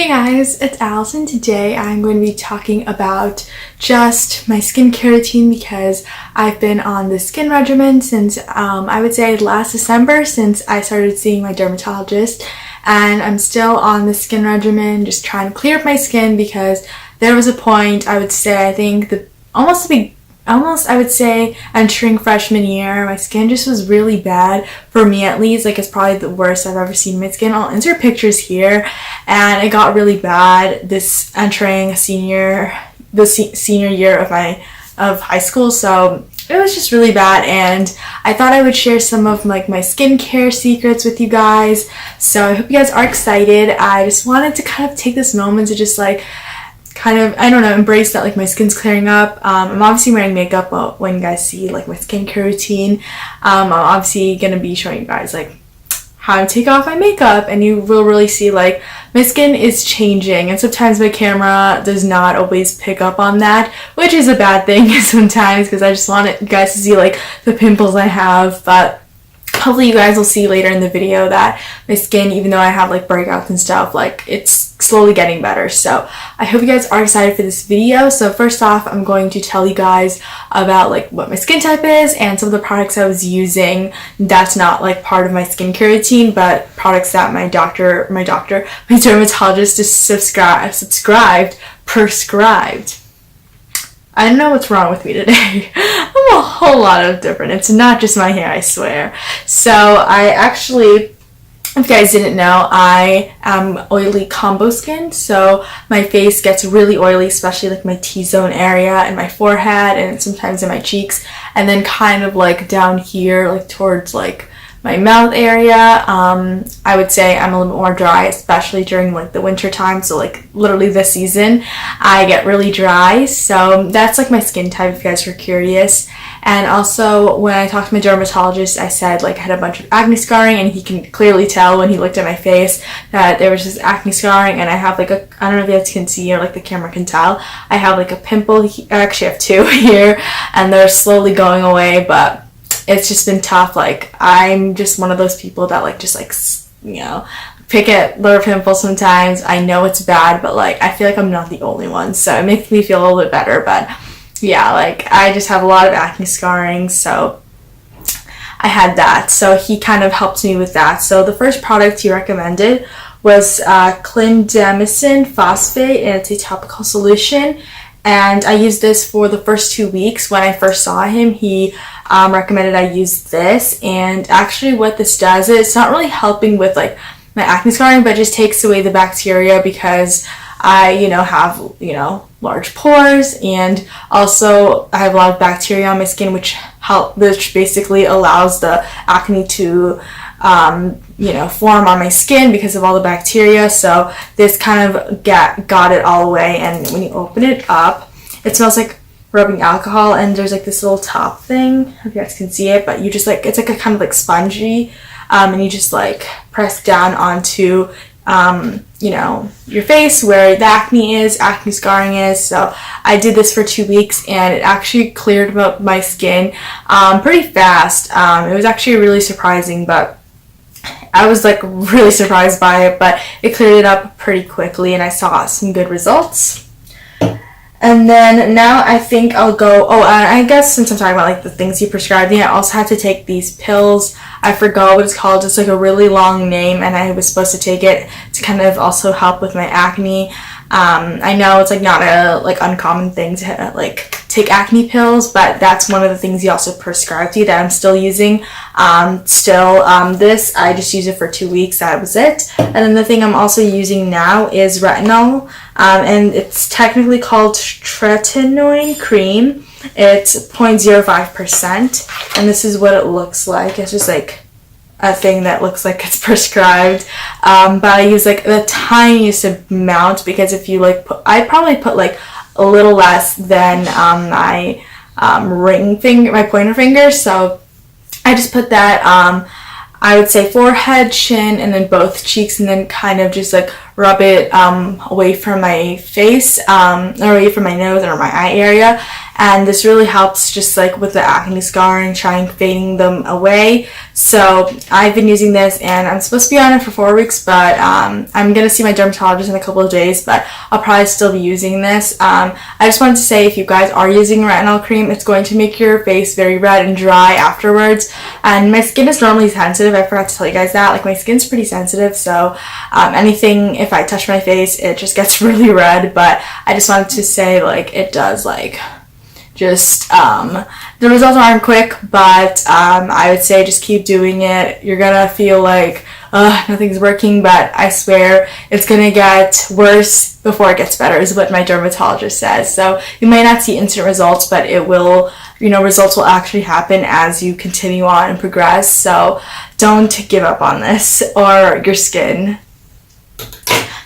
Hey guys, it's Allison. Today I'm going to be talking about just my skincare routine because I've been on the skin regimen since I would say last December, since I started seeing my dermatologist, and I'm still on the skin regimen, just trying to clear up my skin because there was a point, I would say, I think I would say entering freshman year, my skin just was really bad, for me at least. Like, it's probably the worst I've ever seen my skin. I'll insert pictures here, and it got really bad this entering the senior year of high school, so it was just really bad, and I thought I would share some of like my skincare secrets with you guys. So I hope you guys are excited. I just wanted to kind of take this moment to just like embrace that like my skin's clearing up. I'm obviously wearing makeup when you guys see like my skincare routine. I'm obviously gonna be showing you guys like how to take off my makeup, and you will really see like my skin is changing, and sometimes my camera does not always pick up on that, which is a bad thing sometimes because I just want you guys to see like the pimples I have. But hopefully you guys will see later in the video that my skin, even though I have like breakouts and stuff, like it's slowly getting better. So I hope you guys are excited for this video. So first off, I'm going to tell you guys about like what my skin type is and some of the products I was using. That's not like part of my skincare routine, but products that my dermatologist prescribed. I don't know what's wrong with me today. I'm a whole lot of different. It's not just my hair, I swear. So I actually, if you guys didn't know, I am oily combo skin. So my face gets really oily, especially like my T-zone area and my forehead and sometimes in my cheeks. And then kind of like down here, like towards like my mouth area, I would say I'm a little bit more dry, especially during like the winter time. So like literally this season, I get really dry. So that's like my skin type, if you guys were curious. And also when I talked to my dermatologist, I said like I had a bunch of acne scarring, and he can clearly tell when he looked at my face that there was just acne scarring, and I have like I don't know if you guys can see or like the camera can tell, I have like a pimple, I actually have two here, and they're slowly going away, but it's just been tough. Like, I'm just one of those people that like just like, you know, pick at little pimples sometimes. I know it's bad, but like I feel like I'm not the only one, so it makes me feel a little bit better. But yeah, like I just have a lot of acne scarring, so I had that. So he kind of helped me with that. So the first product he recommended was clindamycin phosphate, and it's a topical solution. And I used this for the first 2 weeks. When I first saw him, he recommended I use this. And actually what this does is, it's not really helping with like my acne scarring, but it just takes away the bacteria because I, have, large pores, and also I have a lot of bacteria on my skin, which basically allows the acne to form on my skin because of all the bacteria. So this kind of got it all away, and when you open it up, it smells like rubbing alcohol, and there's like this little top thing, if you guys can see it, but you just like, it's like a kind of like spongy, and you just like press down onto your face where the acne scarring is. So I did this for 2 weeks, and it actually cleared up my skin pretty fast. It was actually really surprising, but I was like really surprised by it, but it cleared it up pretty quickly, and I saw some good results. And then now I think I'll go, I guess since I'm talking about like the things he prescribed me, I also had to take these pills. I forgot what it's called. It's like a really long name, and I was supposed to take it to kind of also help with my acne. I know it's like not a like uncommon thing to like take acne pills, but that's one of the things he also prescribed you that I'm still using. This I just used it for 2 weeks. That was it. And then the thing I'm also using now is Retinol, and it's technically called Tretinoin Cream. It's 0.05%, and this is what it looks like. It's just like a thing that looks like it's prescribed, but I use like the tiniest amount because if you like I probably put like a little less than my my pointer finger, so I just put that I would say forehead, chin, and then both cheeks, and then kind of just like rub it away from my face, or away from my nose or my eye area. and this really helps just like with the acne scarring, trying fading them away. So I've been using this, and I'm supposed to be on it for 4 weeks, but I'm gonna see my dermatologist in a couple of days, but I'll probably still be using this. I just wanted to say, if you guys are using retinol cream, it's going to make your face very red and dry afterwards, and my skin is normally sensitive. I forgot to tell you guys that, like, my skin's pretty sensitive, so anything, if I touch my face, it just gets really red. But I just wanted to say, like, it does, like, just the results aren't quick, but I would say just keep doing it. You're gonna feel like nothing's working, but I swear it's gonna get worse before it gets better, is what my dermatologist says. So you may not see instant results, but it will, results will actually happen as you continue on and progress. So don't give up on this or your skin.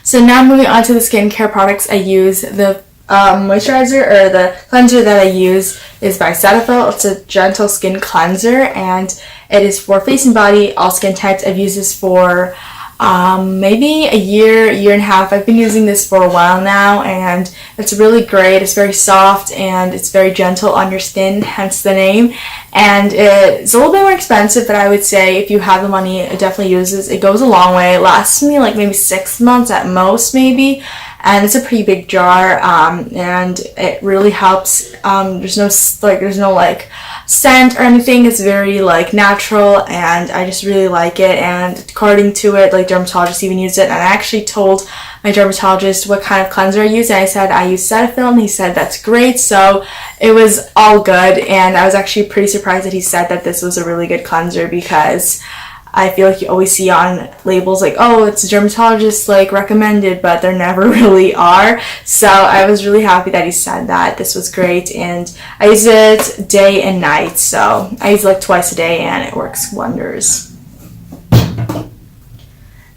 So now moving on to the skincare products I use. The moisturizer, or the cleanser that I use, is by Cetaphil. It's a gentle skin cleanser, and it is for face and body, all skin types. I've used this for maybe a year and a half. I've been using this for a while now, and it's really great. It's very soft and it's very gentle on your skin, hence the name. And it's a little bit more expensive, but I would say if you have the money, it definitely uses. It goes a long way. It lasts me like maybe 6 months at most, maybe. And it's a pretty big jar, and it really helps. There's no scent or anything. It's very like natural, and I just really like it. And according to it, like, dermatologists even use it. And I actually told my dermatologist what kind of cleanser I use, and I said I use Cetaphil, and he said that's great. So it was all good, and I was actually pretty surprised that he said that this was a really good cleanser, because I feel like you always see on labels like, oh, it's a dermatologist like recommended, but there never really are. So I was really happy that he said that. This was great, and I use it day and night. So I use it like twice a day, and it works wonders.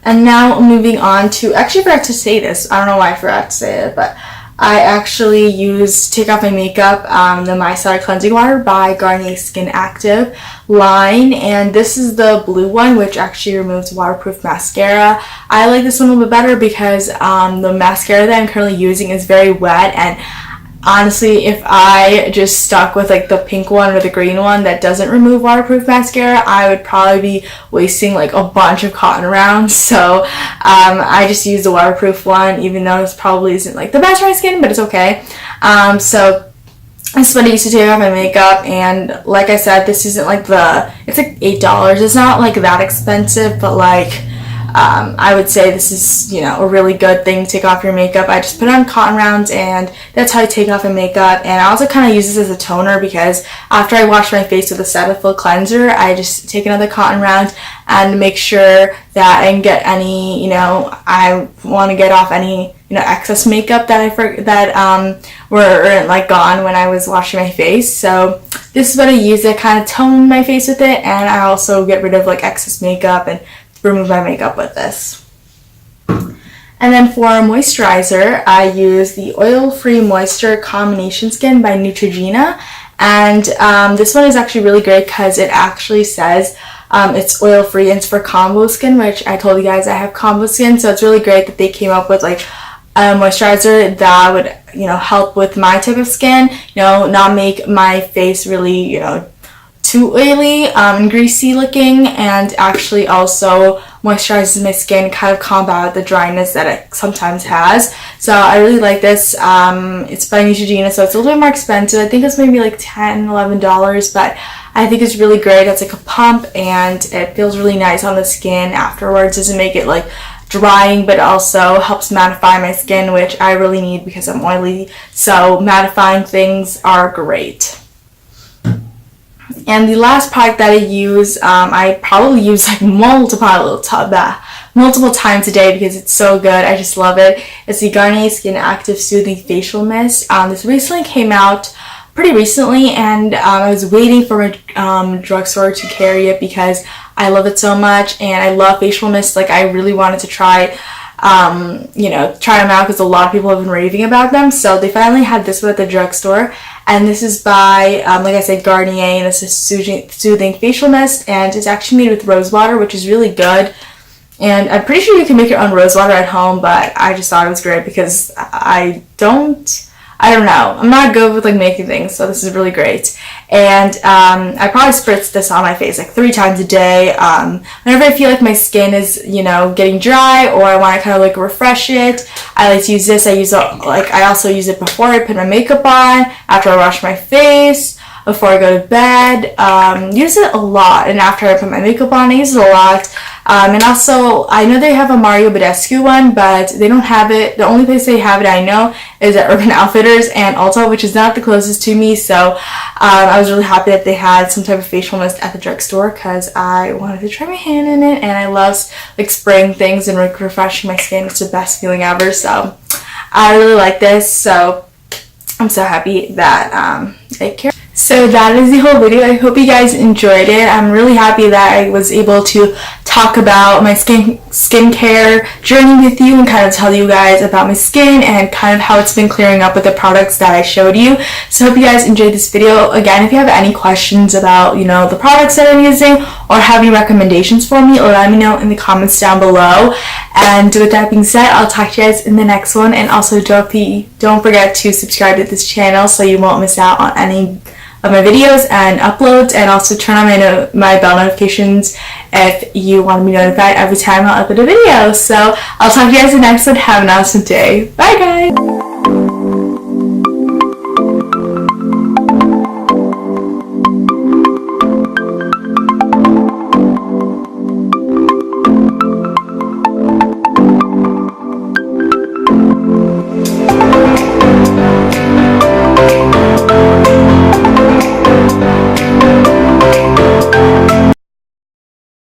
And now moving on to, actually I forgot to say this. I don't know why I forgot to say it, but I actually take off my makeup, the Micellar Cleansing Water by Garnier Skin Active line, and this is the blue one, which actually removes waterproof mascara. I like this one a little bit better because the mascara that I'm currently using is very wet, and honestly, if I just stuck with like the pink one or the green one that doesn't remove waterproof mascara, I would probably be wasting like a bunch of cotton rounds. So I just use the waterproof one, even though this probably isn't like the best for my skin, but it's okay. So this is what I used to take off my makeup, and like I said, this isn't like it's like $8. It's not like that expensive, but like I would say this is, a really good thing to take off your makeup. I just put on cotton rounds, and that's how I take off my makeup. And I also kind of use this as a toner, because after I wash my face with a Cetaphil cleanser, I just take another cotton round and make sure that I can get any, I want to get off any, excess makeup that were like gone when I was washing my face. So this is what I use to kind of tone my face with it, and I also get rid of like excess makeup and remove my makeup with this. And then for moisturizer, I use the Oil-Free Moisture Combination Skin by Neutrogena, and this one is actually really great because it actually says it's oil-free, and it's for combo skin, which I told you guys I have combo skin, so it's really great that they came up with like a moisturizer that would, help with my type of skin, not make my face really, too oily and greasy looking, and actually also moisturizes my skin, kind of combat the dryness that it sometimes has. So I really like this. It's by Neutrogena, so it's a little bit more expensive. I think it's maybe like $10, $11, but I think it's really great. It's like a pump, and it feels really nice on the skin afterwards. Doesn't make it like drying, but also helps mattify my skin, which I really need because I'm oily. So mattifying things are great. And the last product that I use, I probably use like multiple times a day because it's so good. I just love it. It's the Garnier Skin Active Soothing Facial Mist. This recently came out pretty recently, and I was waiting for a drugstore to carry it because I love it so much, and I love facial mist. Like, I really wanted to try them out because a lot of people have been raving about them. So they finally had this one at the drugstore, and this is by, like I said, Garnier, and this is Soothing Facial Mist, and it's actually made with rose water, which is really good. And I'm pretty sure you can make your own rose water at home, but I just thought it was great because I I don't know. I'm not good with like making things, so this is really great. And I probably spritz this on my face like 3 times a day. Whenever I feel like my skin is, you know, getting dry, or I want to kind of like refresh it, I like to use this. I also use it before I put my makeup on, after I wash my face, before I go to bed. Use it a lot, and after I put my makeup on, I use it a lot. And also, I know they have a Mario Badescu one, but they don't have it. The only place they have it, I know, is at Urban Outfitters and Ulta, which is not the closest to me. So I was really happy that they had some type of facial mist at the drugstore, because I wanted to try my hand in it, and I love like spraying things and like refreshing my skin. It's the best feeling ever. So I really like this. So I'm so happy that I care. So that is the whole video. I hope you guys enjoyed it. I'm really happy that I was able to talk about my skincare journey with you, and kind of tell you guys about my skin and kind of how it's been clearing up with the products that I showed you. So I hope you guys enjoyed this video. Again, if you have any questions about, you know, the products that I'm using, or have any recommendations for me, let me know in the comments down below. And with that being said, I'll talk to you guys in the next one. And also don't forget to subscribe to this channel so you won't miss out on any of my videos and uploads, and also turn on my bell notifications if you want to be notified every time I upload a video. So I'll talk to you guys in the next one. Have an awesome day. Bye guys!